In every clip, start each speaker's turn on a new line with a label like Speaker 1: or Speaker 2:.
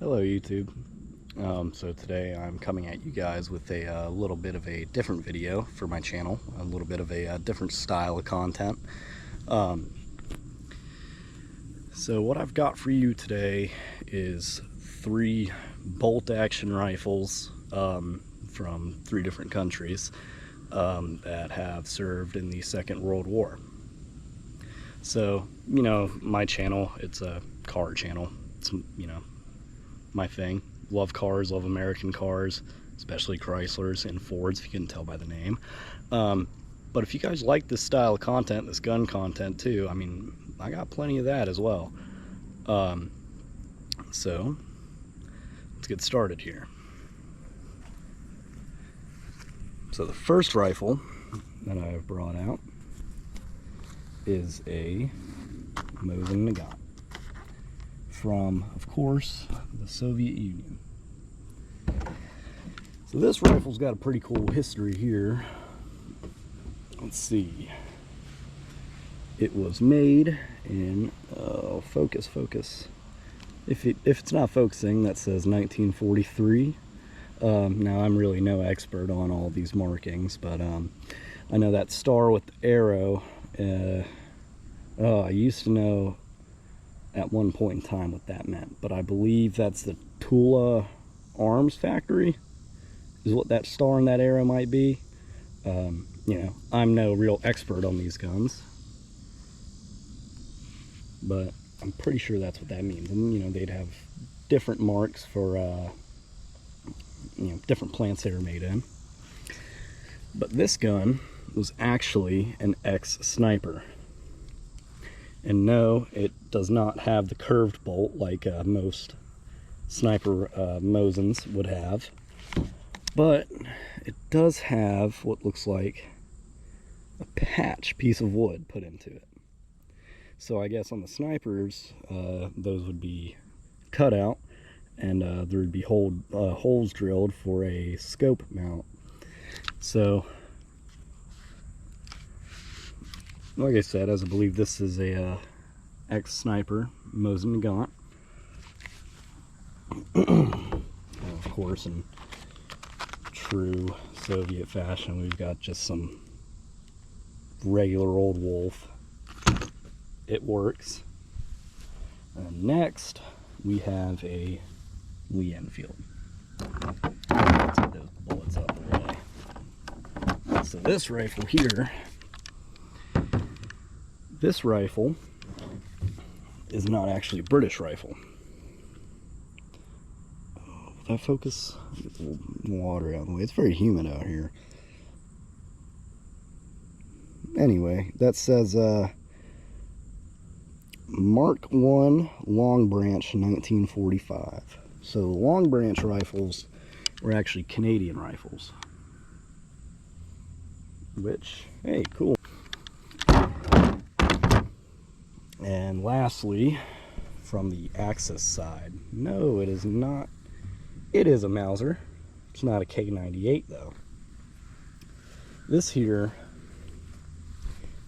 Speaker 1: Hello YouTube. So today I'm coming at you guys with a little bit of a different video for my channel, a little bit of a different style of content. So what I've got for you today is 3 bolt action rifles from 3 different countries that have served in the Second World War. So, you know, my channel, it's a car channel. It's, you know, my thing. Love cars, love American cars, especially Chryslers and Fords, if you can tell by the name. But if you guys like this style of content, this gun content too, I mean, I got plenty of that as well. So let's get started here. So the first rifle that I've brought out is a Mosin Nagant from, of course, the Soviet Union. So this rifle's got a pretty cool history here. Let's see. It was made in, focus. If it's not focusing, that says 1943. Now I'm really no expert on all these markings, but I know that star with the arrow. I used to know at one point in time what that meant, but I believe that's the Tula Arms Factory is what that star and that arrow might be. You know, I'm no real expert on these guns, but I'm pretty sure that's what that means. And you know, they'd have different marks for you know, different plants they were made in. But this gun was actually an ex-sniper. And no, it does not have the curved bolt like most sniper Mosins would have. But it does have what looks like a patch piece of wood put into it. So I guess on the snipers, those would be cut out, and there would be holes drilled for a scope mount. So, like I said, as I believe this is a ex-sniper Mosin Nagant. Of course, in true Soviet fashion, we've got just some regular old Wolf. It works. And next, we have a Lee Enfield. Let's get those bullets out of the way. So this rifle here, this rifle is not actually a British rifle. That focus, get the water out of the way. It's very humid out here. Anyway, that says Mark I Long Branch 1945. So the Long Branch rifles were actually Canadian rifles. Which, hey, cool. And lastly, from the Axis side, no, it is not. It is a Mauser. It's not a K98 though. This here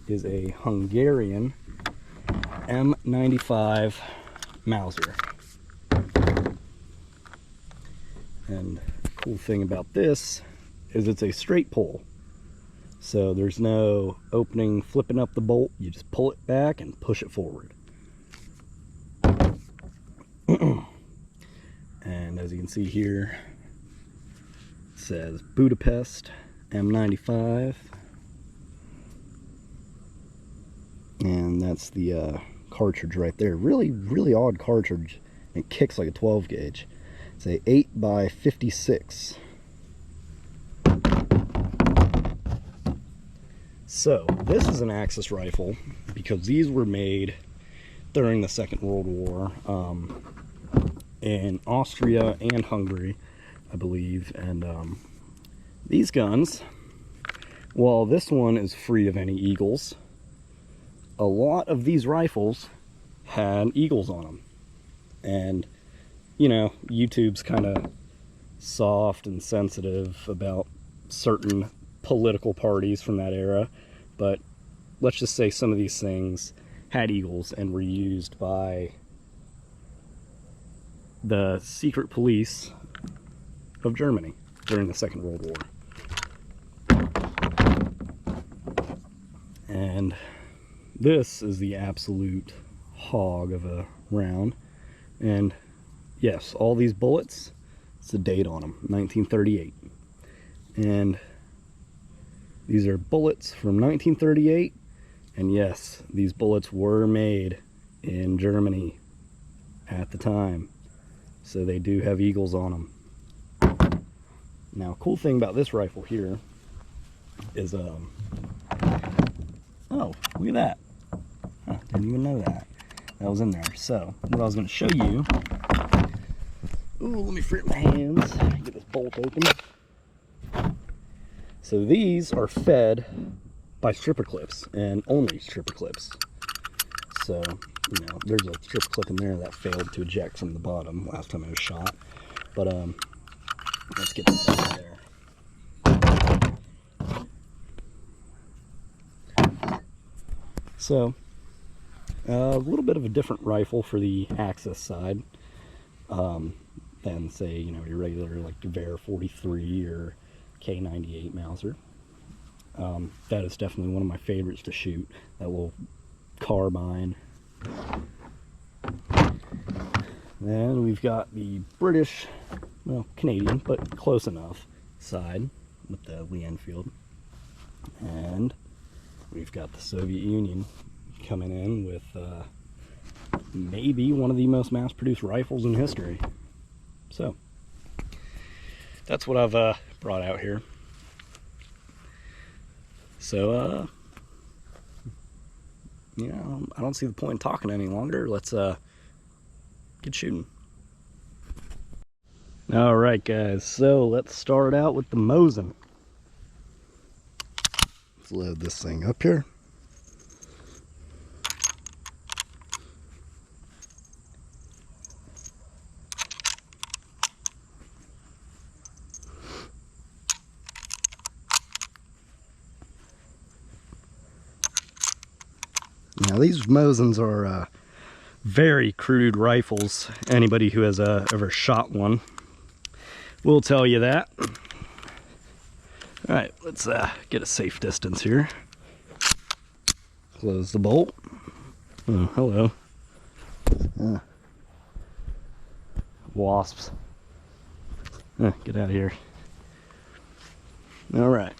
Speaker 1: is a Hungarian M95 Mauser. And the cool thing about this is it's a straight pull. So there's no opening, flipping up the bolt. You just pull it back and push it forward. And as you can see here, it says Budapest M95. And that's the cartridge right there. Really odd cartridge. It kicks like a 12 gauge. It's a 8x56. So this is an Axis rifle because these were made during the Second World War in Austria and Hungary, I believe. And these guns, while this one is free of any eagles, a lot of these rifles had eagles on them. And, you know, YouTube's kind of soft and sensitive about certain political parties from that era, but let's just say some of these things had eagles and were used by the secret police of Germany during the Second World War. And this is the absolute hog of a round. And yes, all these bullets, it's a date on them, 1938. And these are bullets from 1938. And yes, these bullets were made in Germany at the time. So they do have eagles on them. Now, cool thing about this rifle here is, oh, look at that. Huh, didn't even know that. That was in there. So, what I was going to show you, ooh, let me free up my hands, get this bolt open. So these are fed by stripper clips, and only stripper clips. So, you know, there's a stripper clip in there that failed to eject from the bottom last time it was shot. But, let's get that out of there. So, a little bit of a different rifle for the Axis side than, say, you know, your regular like Gewehr 43 or K98 Mauser. That is definitely one of my favorites to shoot. That little carbine. Then we've got the British, well, Canadian, but close enough side with the Lee Enfield. And we've got the Soviet Union coming in with maybe one of the most mass-produced rifles in history. So, that's what I've brought out here. So, you know, I don't see the point in talking any longer. Let's get shooting. Alright guys, so let's start out with the Mosin. Let's load this thing up here. Now these Mosins are very crude rifles. Anybody who has ever shot one will tell you that. Alright, let's get a safe distance here. Close the bolt. Oh, hello. Wasps. Get out of here. Alright.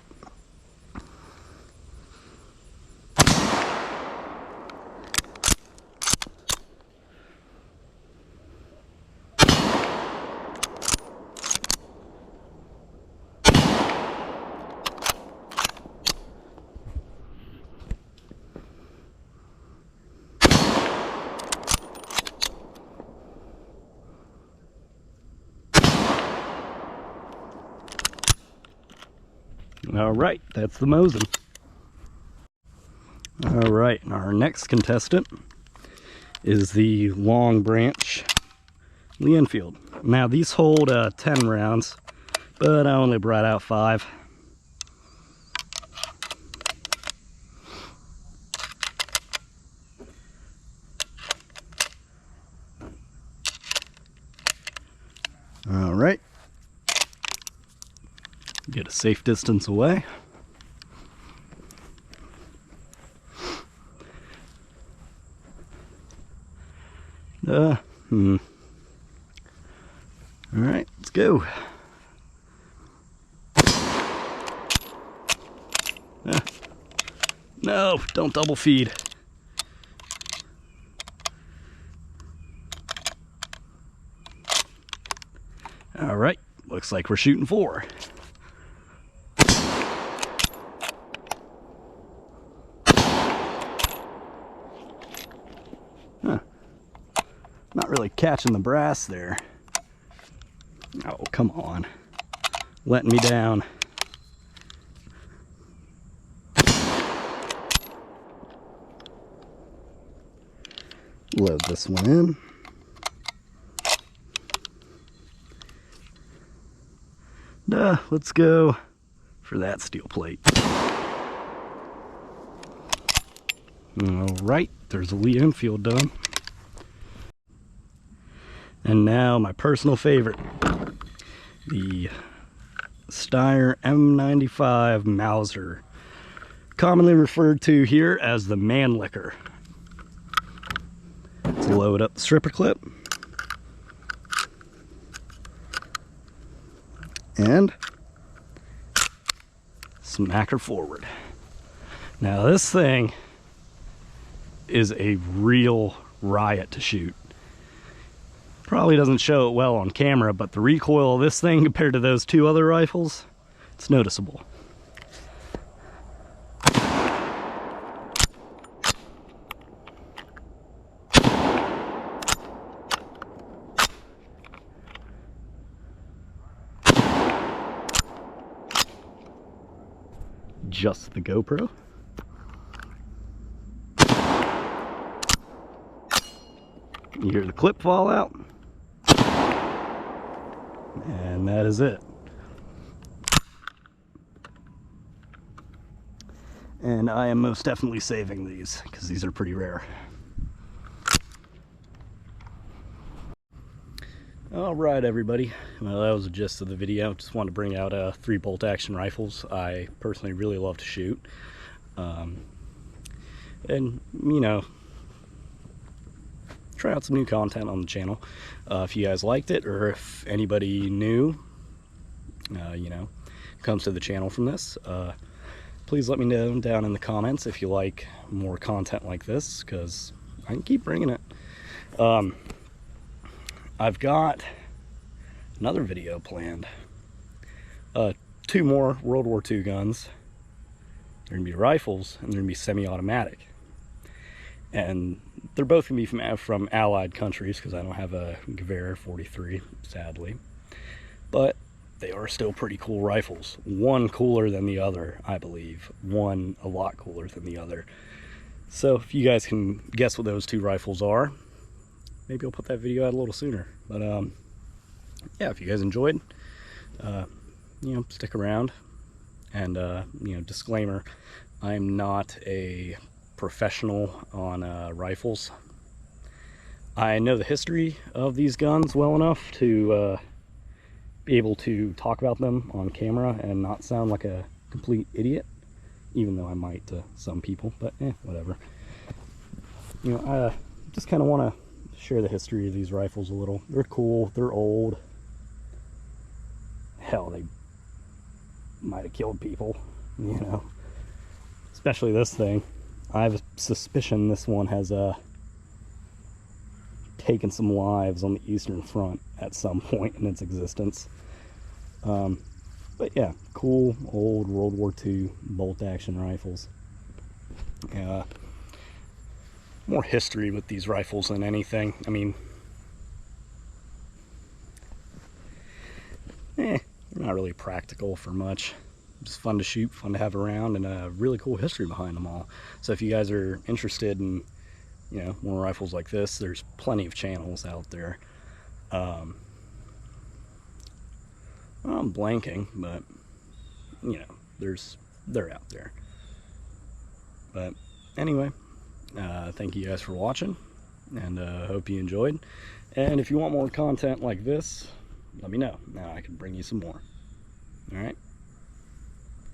Speaker 1: Alright, that's the Mosin. Alright, our next contestant is the Long Branch Lee Enfield. Now these hold 10 rounds, but I only brought out 5. Alright. Get a safe distance away. Alright, let's go. No, don't double feed. Alright, looks like we're shooting 4. Not really catching the brass there. Oh, come on. Letting me down. Load this one in. Let's go for that steel plate. Alright, there's a Lee Enfield done. And now my personal favorite, the Steyr M95 Mauser, commonly referred to here as the Mannlicher. Let's load up the stripper clip. And smack her forward. Now this thing is a real riot to shoot. Probably doesn't show it well on camera, but the recoil of this thing compared to those two other rifles, it's noticeable. Just the GoPro. You hear the clip fall out. And that is it. And I am most definitely saving these because these are pretty rare. Alright everybody, well that was the gist of the video. Just wanted to bring out 3 bolt action rifles I personally really love to shoot. And you know, try out some new content on the channel. If you guys liked it, or if anybody new, you know, comes to the channel from this, please let me know down in the comments if you like more content like this, because I can keep bringing it. I've got another video planned. 2 more World War II guns. They're gonna be rifles, and they're gonna be semi-automatic. And they're both gonna be from Allied countries, because I don't have a Gewehr 43, sadly. But they are still pretty cool rifles. One cooler than the other, I believe. One a lot cooler than the other. So if you guys can guess what those 2 rifles are, maybe I'll put that video out a little sooner. But yeah, if you guys enjoyed, you know, stick around. And you know, disclaimer, I'm not a professional on rifles. I know the history of these guns well enough to be able to talk about them on camera and not sound like a complete idiot, even though I might to some people, but whatever. You know, I just kind of want to share the history of these rifles a little. They're cool, they're old. Hell, they might have killed people, you know. Especially this thing. I have a suspicion this one has taken some lives on the Eastern Front at some point in its existence. But yeah, cool old World War II bolt action rifles. More history with these rifles than anything. I mean, they're not really practical for much. Just fun to shoot, fun to have around, and a really cool history behind them all. So if you guys are interested in, you know, more rifles like this, there's plenty of channels out there. Well, I'm blanking, but you know, they're out there. But anyway, thank you guys for watching, and hope you enjoyed. And if you want more content like this, let me know. Now I can bring you some more. All right.